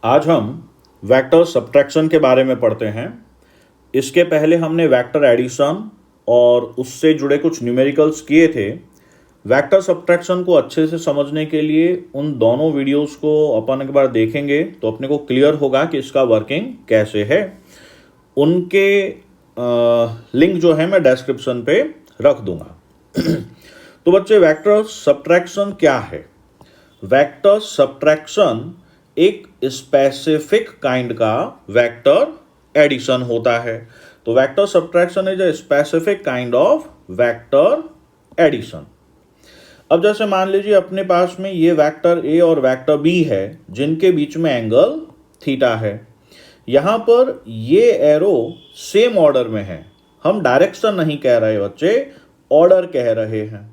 आज हम vector subtraction के बारे में पढ़ते हैं। इसके पहले हमने वेक्टर एडिशन और उससे जुड़े कुछ न्यूमेरिकल्स किए थे। वेक्टर सब्ट्रैक्शन को अच्छे से समझने के लिए उन दोनों वीडियोस को अपन एक बार देखेंगे तो अपने को क्लियर होगा कि इसका वर्किंग कैसे है। उनके लिंक जो है मैं डिस्क्रिप्शन पे रख दूंगा। तो बच्चे, वेक्टर सब्ट्रैक्शन क्या है? वेक्टर सब्ट्रैक्शन एक स्पेसिफिक काइंड का वेक्टर एडिशन होता है। तो vector subtraction is a specific kind of vector addition. अब जैसे मान लीजिए अपने पास में ये वेक्टर ए और वेक्टर बी है जिनके बीच में एंगल थीटा है। यहां पर ये एरो सेम ऑर्डर में है। हम डायरेक्शन नहीं कह रहे बच्चे, ऑर्डर कह रहे हैं।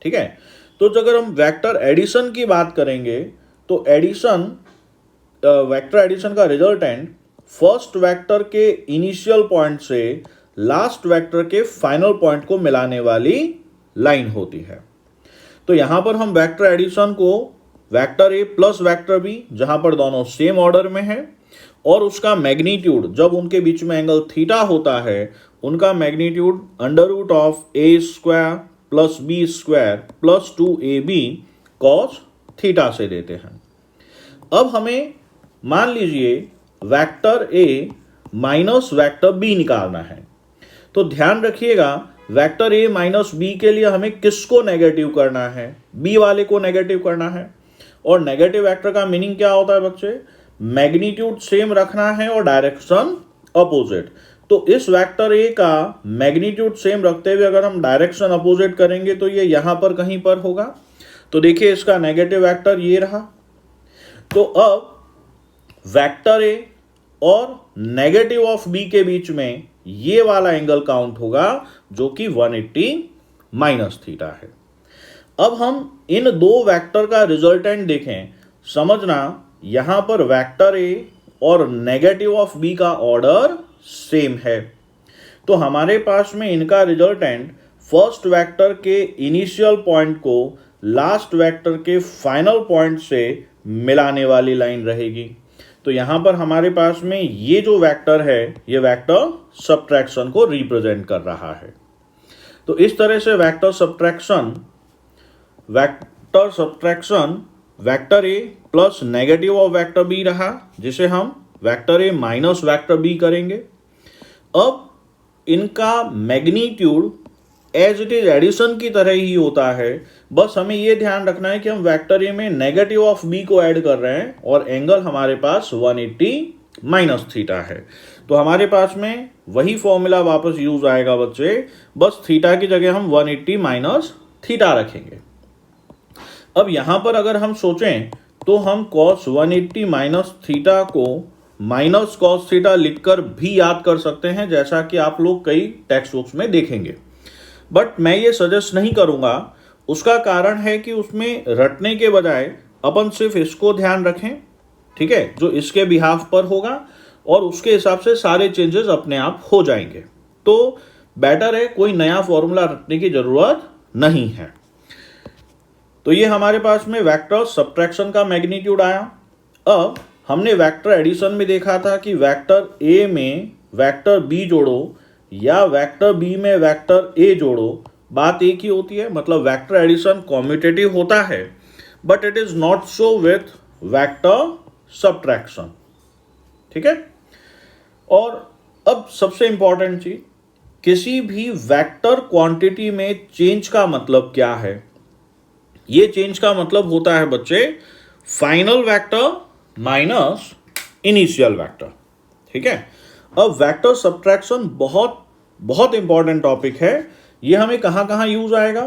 ठीक है। तो अगर हम वेक्टर एडिशन की बात करेंगे तो वेक्टर एडिशन का रिजल्टेंट फर्स्ट वेक्टर के इनिशियल पॉइंट से लास्ट वेक्टर के फाइनल पॉइंट को मिलाने वाली लाइन होती है। तो यहां पर हम वेक्टर एडिशन को vector A plus vector B, जहां पर दोनों सेम ऑर्डर में है, और उसका मैग्नीट्यूड जब उनके बीच में एंगल थीटा होता है उनका magnitude under root of A square plus B square plus 2ab cos theta से देते हैं। अब हमें मान लीजिए vector A minus vector B निकालना है। तो ध्यान रखिएगा, वेक्टर ए माइनस बी के लिए हमें किसको नेगेटिव करना है? बी वाले को नेगेटिव करना है। और नेगेटिव वेक्टर का मीनिंग क्या होता है बच्चे? मैग्नीट्यूड सेम रखना है और डायरेक्शन अपोजिट। तो इस वेक्टर ए का मैग्नीट्यूड सेम रखते हुए अगर हम डायरेक्शन अपोजिट करेंगे तो ये यहां पर कहीं पर होगा। तो देखिए इसका नेगेटिव वेक्टर ये रहा। तो अब वेक्टर ए और नेगेटिव ऑफ बी के बीच में ये वाला एंगल काउंट होगा जो कि 180 माइनस थीटा है। अब हम इन दो वेक्टर का रिजल्टेंट देखें। समझना, यहां पर वेक्टर ए और नेगेटिव ऑफ बी का ऑर्डर सेम है। तो हमारे पास में इनका रिजल्टेंट फर्स्ट वेक्टर के इनिशियल पॉइंट को लास्ट वेक्टर के फाइनल पॉइंट से मिलाने वाली लाइन रहेगी। तो यहां पर हमारे पास में ये जो वेक्टर है ये वेक्टर सब्ट्रैक्शन को रिप्रेजेंट कर रहा है। तो इस तरह से vector subtraction vector A plus negative of vector B रहा, जिसे हम vector A minus vector B करेंगे। अब इनका magnitude as it is addition की तरह ही होता है, बस हमें यह ध्यान रखना है कि हम वेक्टर ए में नेगेटिव ऑफ बी को ऐड कर रहे हैं और एंगल हमारे पास 180 माइनस थीटा है। तो हमारे पास में वही फॉर्मूला वापस यूज आएगा बच्चे, बस थीटा की जगह हम 180 माइनस थीटा रखेंगे। अब यहां पर अगर हम सोचें तो हम cos 180 माइनस थीटा को माइनस cos थीटा लिखकर भी याद कर सकते हैं, जैसा कि आप लोग कई टेक्स्ट बुक्स में देखेंगे। बट मैं ये सजेस्ट नहीं करूंगा। उसका कारण है कि उसमें रटने के बजाय अपन सिर्फ इसको ध्यान रखें, ठीक है, जो इसके बिहाफ पर होगा, और उसके हिसाब से सारे चेंजेस अपने आप हो जाएंगे। तो बेटर है, कोई नया फॉर्मूला रटने की जरूरत नहीं है। तो ये हमारे पास में वेक्टर सब्ट्रैक्शन का मैग्नीट्यूड आया। अब हमने वेक्टर एडिशन में देखा था कि वेक्टर ए में वेक्टर बी जोड़ो या वेक्टर बी में वेक्टर ए जोड़ो, बात एक ही होती है। मतलब वेक्टर एडिशन कॉम्यूटेटिव होता है, but it is not so with vector subtraction. ठीक है। और अब सबसे इंपॉर्टेंट चीज, किसी भी वेक्टर क्वांटिटी में चेंज का मतलब क्या है? ये चेंज का मतलब होता है बच्चे final vector minus initial vector. ठीक है। अब वेक्टर सब्ट्रैक्शन बहुत बहुत इंपॉर्टेंट टॉपिक है। ये हमें कहां कहां यूज आएगा?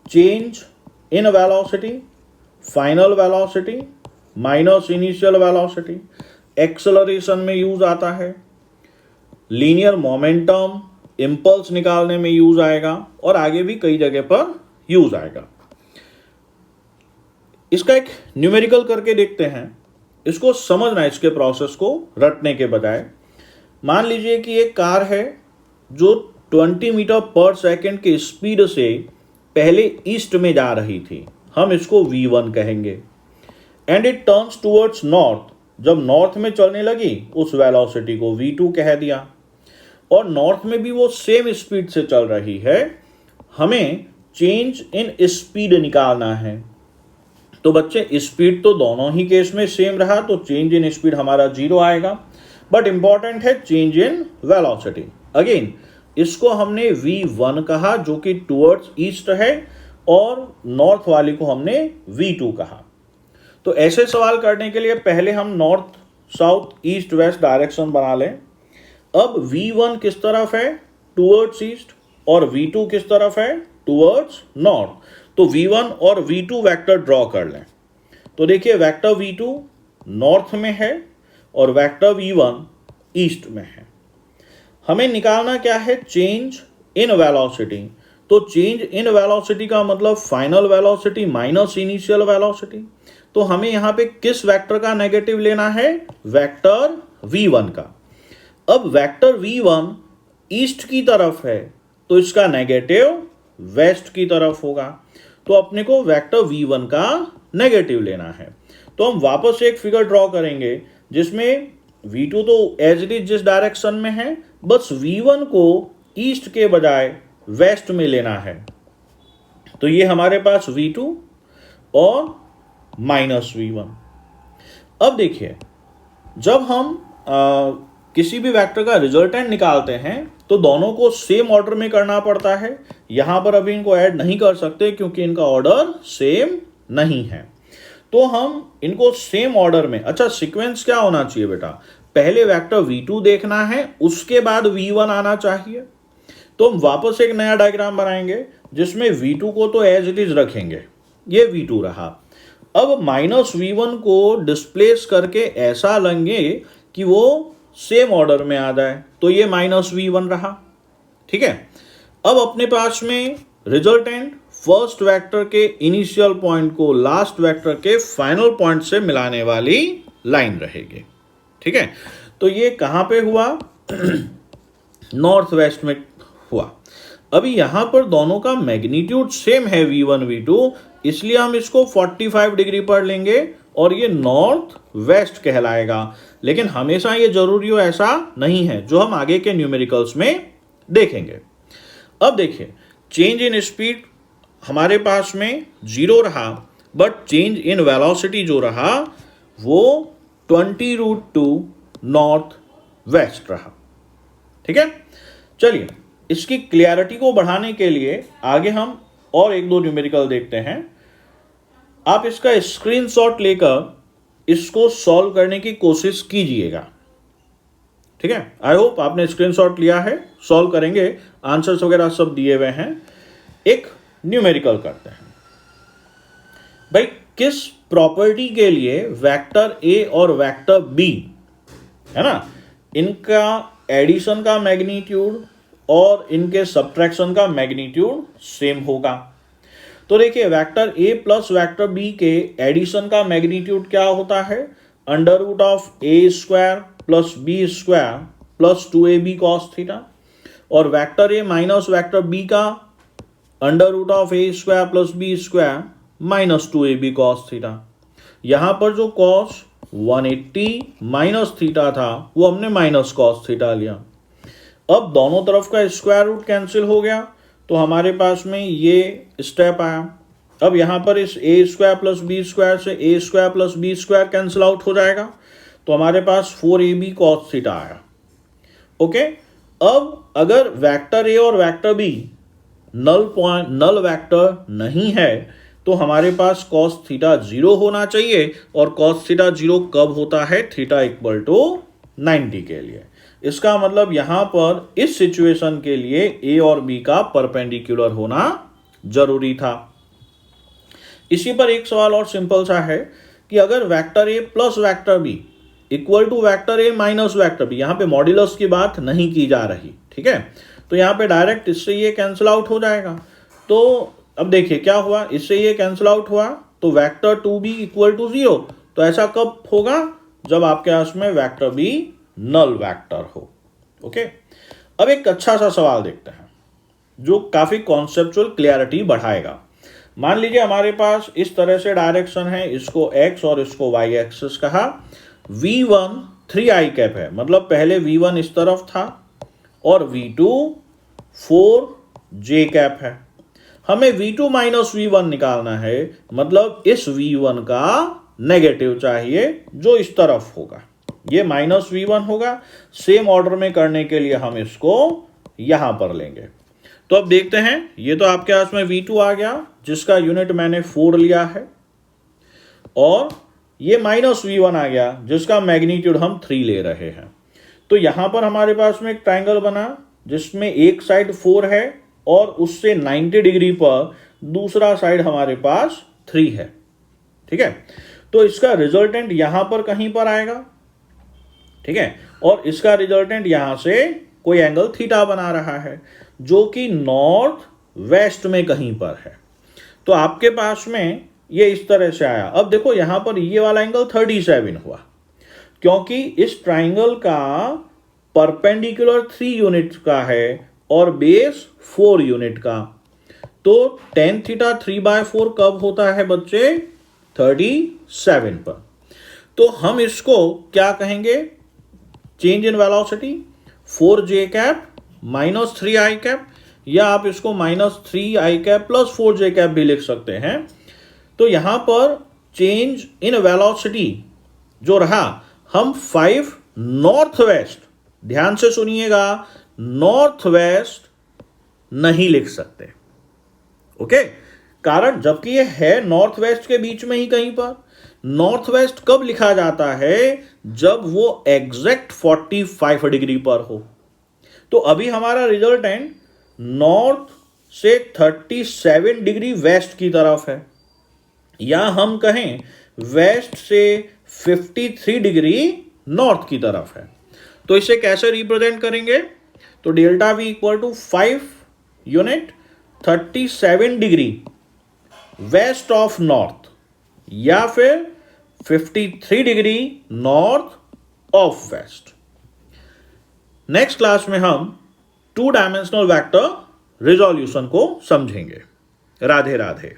Change in velocity, final velocity minus initial velocity, acceleration में यूज आता है, लीनियर मोमेंटम इंपल्स निकालने में यूज आएगा, और आगे भी कई जगह पर यूज आएगा। इसका एक न्यूमेरिकल करके देखते हैं। इसको समझना, इसके प्रोसेस को रटने के बजाय। मान लीजिए कि एक कार है जो 20 मीटर पर सेकेंड की स्पीड से पहले ईस्ट में जा रही थी। हम इसको V1 कहेंगे। And it turns towards north जब नॉर्थ में चलने लगी उस वेलोसिटी को v2 कह दिया, और नॉर्थ में भी वो सेम स्पीड से चल रही है, हमें चेंज इन स्पीड निकालना है। तो बच्चे स्पीड तो दोनों ही केस में सेम रहा, तो चेंज इन स्पीड हमारा 0 आएगा, बट इंपॉर्टेंट है चेंज इन वेलोसिटी। अगेन इसको हमने v1 कहा जो कि टुवर्ड्स ईस्ट है, और नॉर्थ वाली को हमने v2 कहा। तो ऐसे सवाल करने के लिए पहले हम north south east west direction बना लें। अब v1 किस तरफ है, टुवर्ड्स ईस्ट, और v2 किस तरफ है, टुवर्ड्स नॉर्थ। तो v1 और v2 वेक्टर ड्रॉ कर लें। तो देखिए वेक्टर v2 नॉर्थ में है और वेक्टर v1 ईस्ट में है। हमें निकालना क्या है, चेंज इन वेलोसिटी। तो चेंज इन वेलोसिटी का मतलब final velocity minus initial velocity. तो हमें यहाँ पे किस वेक्टर का नेगेटिव लेना है, वेक्टर v1 का। अब वेक्टर v1 ईस्ट की तरफ है तो इसका नेगेटिव वेस्ट की तरफ होगा, तो अपने को वेक्टर v1 का नेगेटिव लेना है। तो हम वापस एक फिगर ड्रॉ करेंगे जिसमें v2 तो एज इट इज जिस डायरेक्शन में है, बस v1 को ईस्ट के बजाय वेस्ट में लेना है। तो ये हमारे पास v2 और माइनस v1। अब देखिए जब हम किसी भी वेक्टर का रिजल्टेंट निकालते हैं तो दोनों को सेम ऑर्डर में करना पड़ता है। यहां पर अभी इनको ऐड नहीं कर सकते क्योंकि इनका ऑर्डर सेम नहीं है, तो हम इनको सेम ऑर्डर में, अच्छा सीक्वेंस क्या होना चाहिए बेटा, पहले वेक्टर v2 देखना है, उसके बाद v1 आना चाहिए। तो हम वापस एक नया डायग्राम बनाएंगे जिसमें v2 को तो एज इट इज रखेंगे, ये v2 रहा। अब माइनस v1 को डिस्प्लेस करके ऐसा लेंगे कि वो सेम ऑर्डर में आ जाए, तो ये माइनस v1 रहा। ठीक है, अब अपने पास में रिजल्टेंट फर्स्ट वेक्टर के इनिशियल पॉइंट को लास्ट वेक्टर के फाइनल पॉइंट से मिलाने वाली लाइन रहेगी। ठीक है, तो ये कहां पे हुआ, नॉर्थ वेस्ट में हुआ। अभी यहां पर दोनों का मैग्नीट्यूड सेम है v1 v2, इसलिए हम इसको 45 डिग्री पर लेंगे और ये नॉर्थ वेस्ट कहलाएगा। लेकिन हमेशा ये जरूरी हो ऐसा नहीं है, जो हम आगे के न्यूमेरिकल्स में देखेंगे। अब देखिए चेंज इन स्पीड हमारे पास में 0 रहा, बट चेंज इन वेलोसिटी जो रहा वो 20√2 नॉर्थ वेस्ट रहा। ठीक है, चलिए इसकी क्लियरिटी को बढ़ाने के लिए आगे हम और एक दो न्यूमेरिकल देखते हैं। आप इसका स्क्रीनशॉट लेकर इसको सॉल्व करने की कोशिश कीजिएगा। ठीक है, आई होप आपने स्क्रीनशॉट लिया है, सॉल्व करेंगे, आंसर्स वगैरह सब दिए हुए हैं। एक न्यूमेरिकल करते हैं। भाई किस प्रॉपर्टी के लिए वेक्टर ए और वेक्टर बी है ना, इनका एडिशन का मैग्नीट्यूड और इनके सब्ट्रैक्शन का मैग्नीट्यूड सेम होगा। तो देखिए vector A plus vector B के एडिशन का मैग्नीट्यूड क्या होता है, under root of A square plus B square plus 2ab cos theta, और vector A minus vector B का under root of A square plus B square minus 2ab cos theta. यहां पर जो cos 180 minus theta था वो हमने minus cos theta लिया। अब दोनों तरफ का स्क्वायर रूट कैंसिल हो गया, तो हमारे पास में ये स्टेप आया। अब यहां पर इस A square plus B square से A square plus B square cancel out हो जाएगा, तो हमारे पास 4ab कॉस थीटा आया। ओके, अब अगर वेक्टर ए और वेक्टर बी नल वेक्टर नहीं है तो हमारे पास कॉस थीटा 0 होना चाहिए, और कॉस थीटा 0 कब होता है, थीटा इक्वल टू 90 के लिए। इसका मतलब यहां पर इस सिचुएशन के लिए ए और बी का परपेंडिकुलर होना जरूरी था। इसी पर एक सवाल और सिंपल सा है कि अगर vector A plus vector B equal to vector A minus vector B, यहां पे मॉड्यूलस की बात नहीं की जा रही, ठीक है, तो यहां पे डायरेक्ट इससे ये कैंसिल आउट हो जाएगा। तो अब देखिए क्या हुआ, इससे ये कैंसिल आउट हुआ, तो वेक्टर 2b इक्वल टू 0। तो ऐसा कब होगा, जब आपके पास में वेक्टर बी नल वेक्टर हो। ओके, अब एक अच्छा सा सवाल देखते हैं जो काफी कॉन्सेप्चुअल क्लियरिटी बढ़ाएगा। मान लीजिए हमारे पास इस तरह से डायरेक्शन है, इसको x और इसको y एक्सिस कहा। V1 3i कैप है, मतलब पहले V1 इस तरफ था और V2 4j कैप है। हमें V2 माइनस V1 निकालना है, मतलब इस V1 का नेगेटिव चाहिए जो इस तरफ होगा, ये माइनस V1 होगा। सेम ऑर्डर में करने के लिए हम इसको यहां पर लेंगे। तो अब देखते हैं, ये तो आपके पास में V2 आ गया जिसका यूनिट मैंने 4 लिया है, और ये माइनस V1 आ गया जिसका मैग्नीट्यूड हम 3 ले रहे हैं। तो यहां पर हमारे पास में एक ट्राइंगल बना जिसमें एक साइड 4 है और उससे 90 डिग्री पर दूसरा साइड हमारे पास 3 है। ठीक है, तो इसका रिजल्टेंट यहां पर कहीं पर आएगा। ठीक है, और इसका रिजल्टेंट यहां से कोई एंगल थीटा बना रहा है जो कि नॉर्थ वेस्ट में कहीं पर है। तो आपके पास में ये इस तरह से आया। अब देखो यहां पर ये वाला एंगल 37 हुआ क्योंकि इस ट्राइंगल का परपेंडिकुलर 3 यूनिट का है और बेस 4 यूनिट का। तो tan थीटा 3/4 कब होता है बच्चे? 37 पर। तो हम इसको क्या कहेंगे? Change in velocity 4j cap minus 3i cap, या आप इसको minus 3i cap plus 4j cap भी लिख सकते हैं। तो यहां पर चेंज इन वेलोसिटी जो रहा, हम 5 नॉर्थ वेस्ट, ध्यान से सुनिएगा, नॉर्थ वेस्ट नहीं लिख सकते। ओके, कारण जबकि ये है नॉर्थ वेस्ट के बीच में ही कहीं पर। नॉर्थ वेस्ट कब लिखा जाता है? जब वो एग्जैक्ट 45 डिग्री पर हो। तो अभी हमारा रिजल्टेंट नॉर्थ से 37 डिग्री वेस्ट की तरफ है, या हम कहें वेस्ट से 53 डिग्री नॉर्थ की तरफ है। तो इसे कैसे रिप्रेजेंट करेंगे? तो delta V equal to 5 unit 37 degree west of north, या फिर 53 degree north of west. Next class में हम 2 डायमेंशनल वेक्टर रिजोल्यूशन को समझेंगे। राधे राधे।